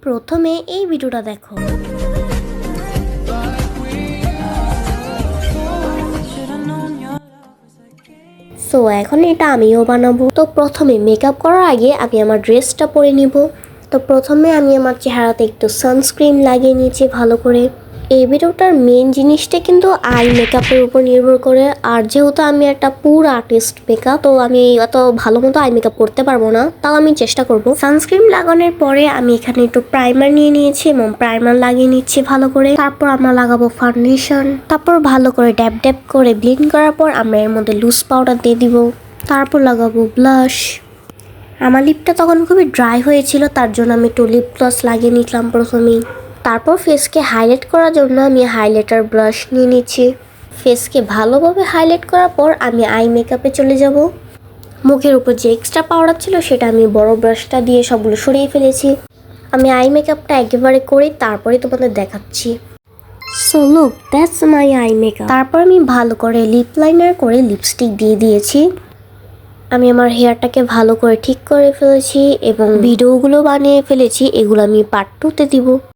প্রথমে এই ভিডিওটা দেখো। সো এখন এটা আমিও বানাবো। তো প্রথমে মেকআপ করার আগে আমি আমার ড্রেসটা পরে নিব। তো প্রথমে আমি আমার চেহারাতে একটু সানস্ক্রিন লাগিয়ে নিয়েছি ভালো করে। এই ভিডিওটার মেন জিনিসটা কিন্তু আই মেকআপের উপর নির্ভর করে। আর যেহেতু আমি একটা পুর আর্টিস্ট মেকআপ, তো আমি অত ভালো মতো আই মেকআপ করতে পারবো না, তাও আমি চেষ্টা করব। সানস্ক্রিন লাগানোর পরে আমি এখানে একটু প্রাইমার নিয়ে নিয়েছি এবং প্রাইমার লাগিয়ে নিচ্ছি ভালো করে। তারপর আমরা লাগাবো ফাউন্ডেশন। তারপর ভালো করে ড্যাপ ড্যাপ করে ব্লেন্ড করার পর আমরা এর মধ্যে লুজ পাউডার দিয়ে দিব। তারপর লাগাবো ব্লাশ। আমার লিপটা তখন খুবই ড্রাই হয়েছিল, তার জন্য আমি একটু লিপ গ্লস লাগিয়ে নিলাম প্রথমেই। তারপর ফেসকে হাইলাইট করার জন্য আমি হাইলাইটার ব্রাশ নিয়ে নিচ্ছি। ফেসকে ভালোভাবে হাইলাইট করার পর আমি আই মেকআপে চলে যাব। মুখের উপর যে এক্সট্রা পাউডার ছিল সেটা আমি বড় ব্রাশটা দিয়ে সবগুলো সরিয়ে ফেলেছি। আমি আই মেকআপটা একেবারে করে তারপরে তোমাদের দেখাচ্ছি। So look, that's my eye makeup. তারপর আমি ভালো করে লিপ লাইনার করে লিপস্টিক দিয়ে দিয়েছি। আমি আমার হেয়ারটাকে ভালো করে ঠিক করে ফেলেছি এবং ভিডিওগুলো বানিয়ে ফেলেছি, এগুলো আমি পার্ট 2-তে দিব।